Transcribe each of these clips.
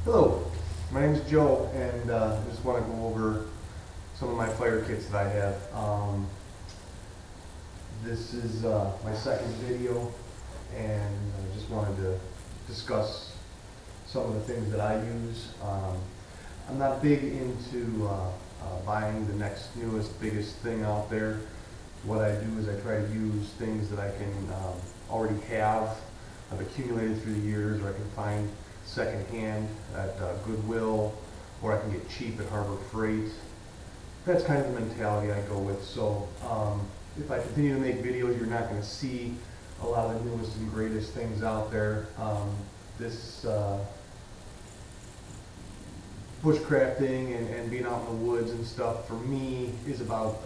Hello, my name is Joe, and I just want to go over some of my fire kits that I have. This is my second video, and I just wanted to discuss some of the things that I use. I'm not big into buying the next newest, biggest thing out there. What I do is I try to use things that I can already have, I've accumulated through the years, or I can find secondhand at Goodwill, or I can get cheap at Harbor Freight. That's kind of the mentality I go with. So if I continue to make videos, you're not going to see a lot of the newest and greatest things out there. This bushcrafting and being out in the woods and stuff, for me, is about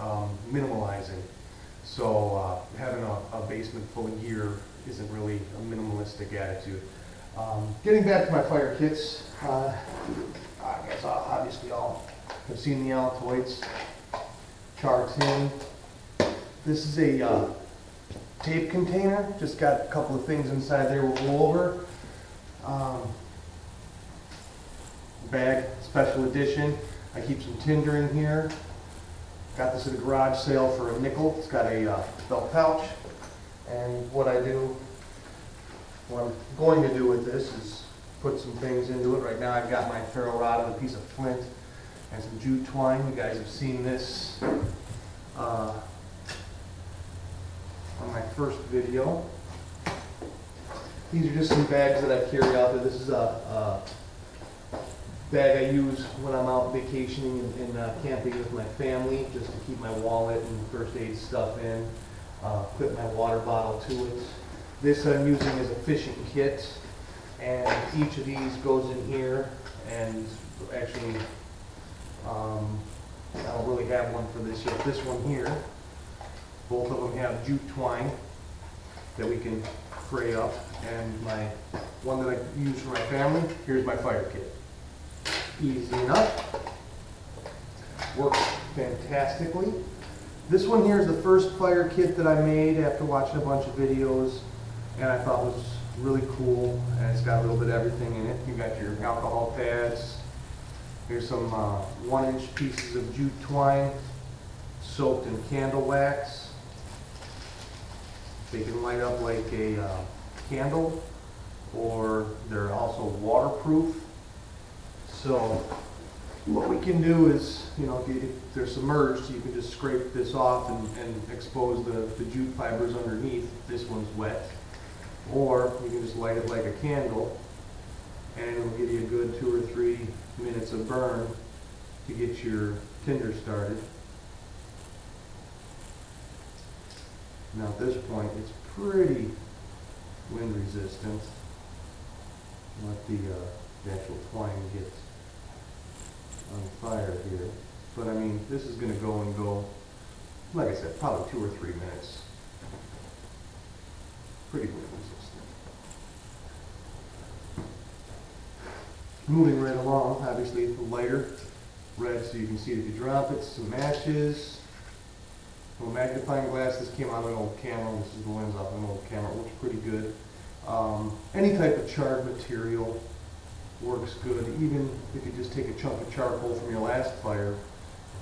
minimalizing. So having a basement full of gear isn't really a minimalistic attitude. Getting back to my fire kits, I guess obviously all have seen the Altoids, char tin. This is a tape container, just got a couple of things inside there we'll go over. Bag, special edition. I keep some tinder in here. Got this at a garage sale for a nickel. It's got a belt pouch. And what I'm going to do with this is put some things into it. Right now I've got my ferro rod and a piece of flint and some jute twine. You guys have seen this on my first video. These are just some bags that I carry out there. This is a bag I use when I'm out vacationing and camping with my family, just to keep my wallet and first aid stuff in. Put my water bottle to it. This I'm using as a fishing kit, and each of these goes in here, and actually I don't really have one for this yet. This one here, both of them have jute twine that we can fray up, and my one that I use for my family, here's my fire kit. Easy enough, works fantastically. This one here is the first fire kit that I made after watching a bunch of videos, and I thought was really cool, and it's got a little bit of everything in it. You got your alcohol pads. Here's some 1-inch pieces of jute twine soaked in candle wax. They can light up like a candle, or they're also waterproof. So what we can do is, you know, if they're submerged, you can just scrape this off and expose the jute fibers underneath. This one's wet. Or you can just light it like a candle, and it'll give you a good 2 or 3 minutes of burn to get your tinder started. Now at this point, it's pretty wind resistant. Let the actual twine get on fire here. But I mean, this is going to go and go, like I said, probably 2 or 3 minutes. Pretty wind resistant. Moving right along, obviously the lighter, red so you can see it if you drop it, some matches, a little magnifying glass. This came out of an old camera. This is the lens off an old camera. It works pretty good. Any type of charred material works good, even if you just take a chunk of charcoal from your last fire,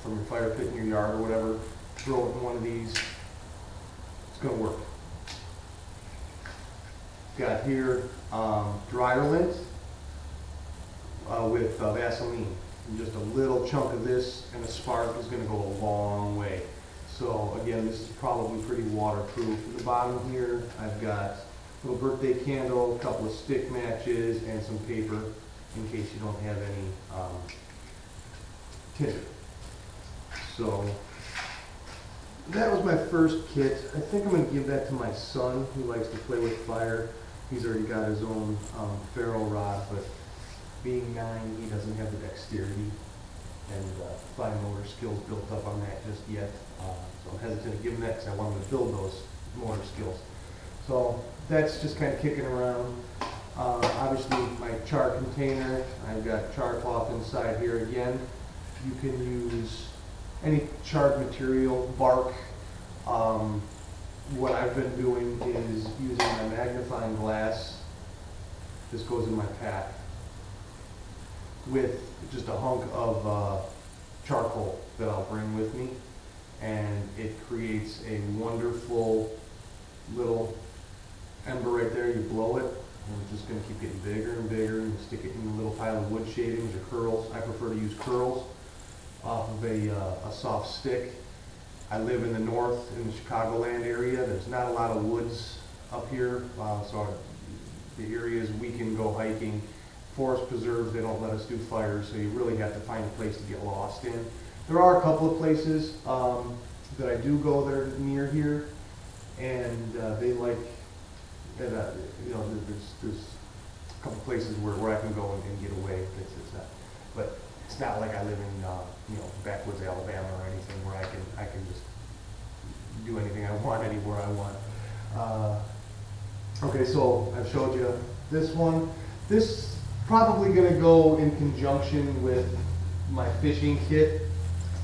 from your fire pit in your yard or whatever, throw it in one of these, it's going to work. Got here dryer lint with Vaseline. And just a little chunk of this and a spark is going to go a long way. So again, this is probably pretty waterproof. At the bottom here, I've got a little birthday candle, a couple of stick matches, and some paper in case you don't have any tinder. So that was my first kit. I think I'm going to give that to my son, who likes to play with fire. He's already got his own ferro rod, but being 9, he doesn't have the dexterity and fine motor skills built up on that just yet. So I'm hesitant to give him that because I want him to build those motor skills. So that's just kind of kicking around. Obviously my char container, I've got char cloth inside here again. You can use any charred material, bark. What I've been doing is using my magnifying glass. This goes in my pack. with just a hunk of charcoal that I'll bring with me, and it creates a wonderful little ember right there. You blow it, and it's just going to keep getting bigger and bigger, and you stick it in a little pile of wood shavings or curls. I prefer to use curls off of a soft stick. I live in the north, in the Chicagoland area. There's not a lot of woods up here, so the areas we can go hiking. Forest preserves, they don't let us do fires, so you really have to find a place to get lost in. There are a couple of places that I do go that are near here, and they like, you know, there's a couple places where I can go and get away. It's not, but it's not like I live in you know, backwoods Alabama or anything where I can just do anything I want anywhere I want. Okay, so I've showed you this one. This probably going to go in conjunction with my fishing kit.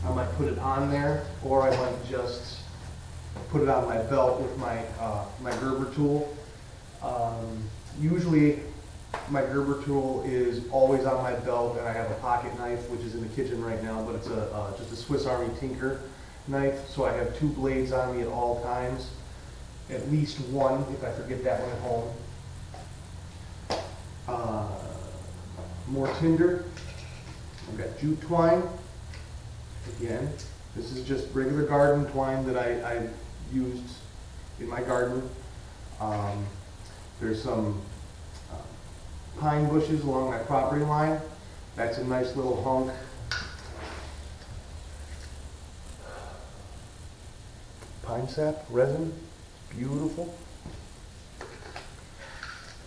I might put it on there, or I might just put it on my belt with my my Gerber tool. Usually my Gerber tool is always on my belt, and I have a pocket knife, which is in the kitchen right now, but it's just a Swiss Army Tinker knife, so I have 2 blades on me at all times, at least one if I forget that one at home. More tinder. I've got jute twine. Again, this is just regular garden twine that I used in my garden. There's some pine bushes along my property line. That's a nice little hunk. Pine sap resin, beautiful.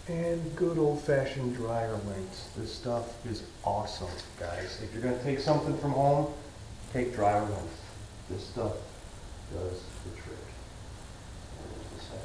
And good old-fashioned dryer lint. This stuff is awesome, guys. If you're going to take something from home, take dryer lint. This stuff does the trick. There's the sap.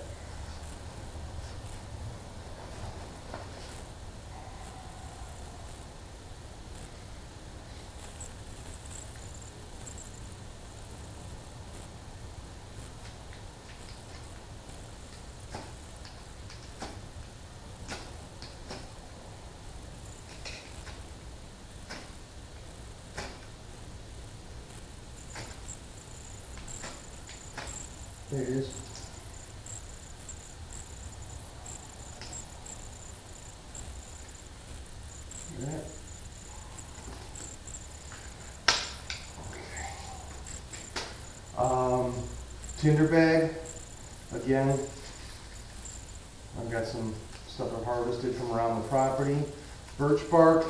There it is. That. Okay. Tinder bag. Again, I've got some stuff I harvested from around the property. Birch bark.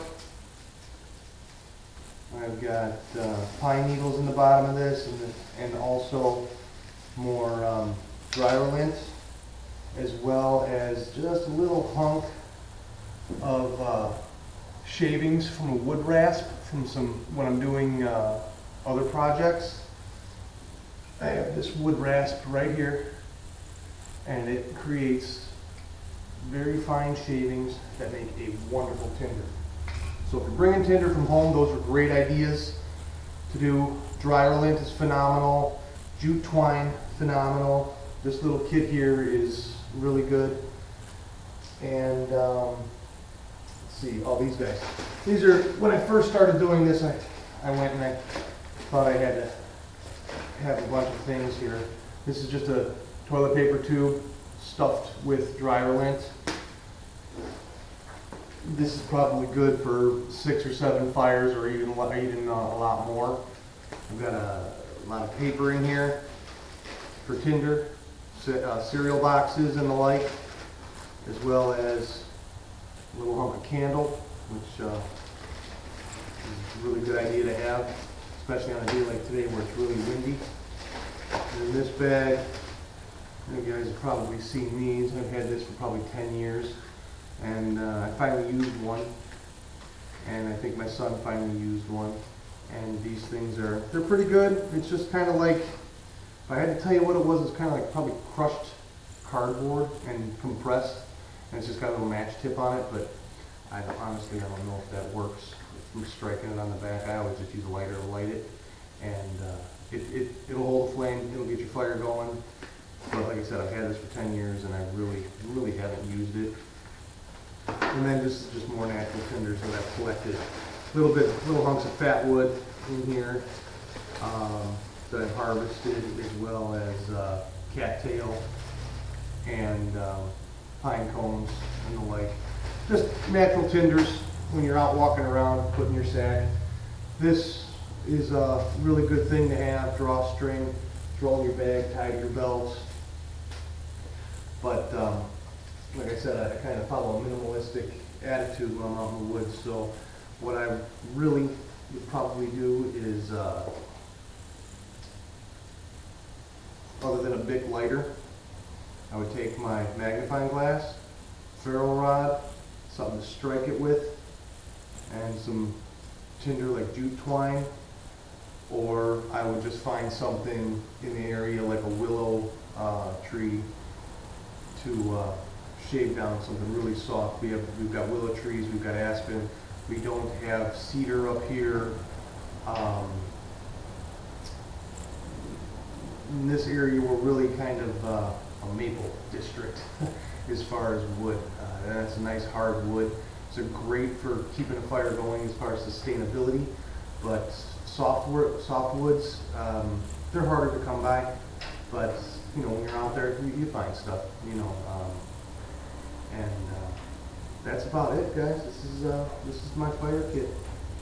I've got pine needles in the bottom of this, and also more dryer lint, as well as just a little hunk of shavings from a wood rasp from when I'm doing other projects. I have this wood rasp right here, and it creates very fine shavings that make a wonderful tinder. So if you're bringing tinder from home, those are great ideas to do. Dryer lint is phenomenal. Jute twine, phenomenal. This little kit here is really good. And let's see, all these guys. These are, when I first started doing this, I went and I thought I had to have a bunch of things here. This is just a toilet paper tube stuffed with dryer lint. This is probably good for 6 or 7 fires, or even a lot more. I've got a lot of paper in here for tinder, cereal boxes and the like, as well as a little hunk of candle, which is a really good idea to have, especially on a day like today where it's really windy. And in this bag, you guys have probably seen these. I've had this for probably 10 years. And I finally used one, and I think my son finally used one. And these things they're pretty good. It's just kind of like, if I had to tell you what it was, it's kind of like probably crushed cardboard and compressed, and it's just got a little match tip on it, but honestly, I don't know if that works. From striking it on the back, I always just use a lighter to light it, and it'll hold a flame, it'll get your fire going. But like I said, I've had this for 10 years, and I really haven't used it. And then this is just more natural tinder, so I've collected little hunks of fat wood in here that I've harvested, as well as cattail and pine cones and the like. Just natural tinders when you're out walking around, put in your sack. This is a really good thing to have. Drawstring, throw in your bag, tie to your belts. But like I said, I kind of follow a minimalistic attitude when I'm out in the woods. So what I really would probably do is, other than a Bic lighter, I would take my magnifying glass, ferrule rod, something to strike it with, and some tinder like jute twine, or I would just find something in the area like a willow tree to shave down something really soft. We've got willow trees, we've got aspen. We don't have cedar up here. In this area, we're really kind of a maple district as far as wood. And that's a nice hard wood. It's great for keeping a fire going as far as sustainability. But soft woods, they're harder to come by. But you know, when you're out there, you find stuff. You know, and that's about it, guys. This is my fire kit,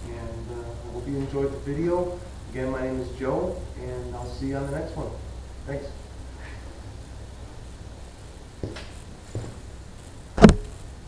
and I hope you enjoyed the video. Again, my name is Joe, and I'll see you on the next one. Thanks.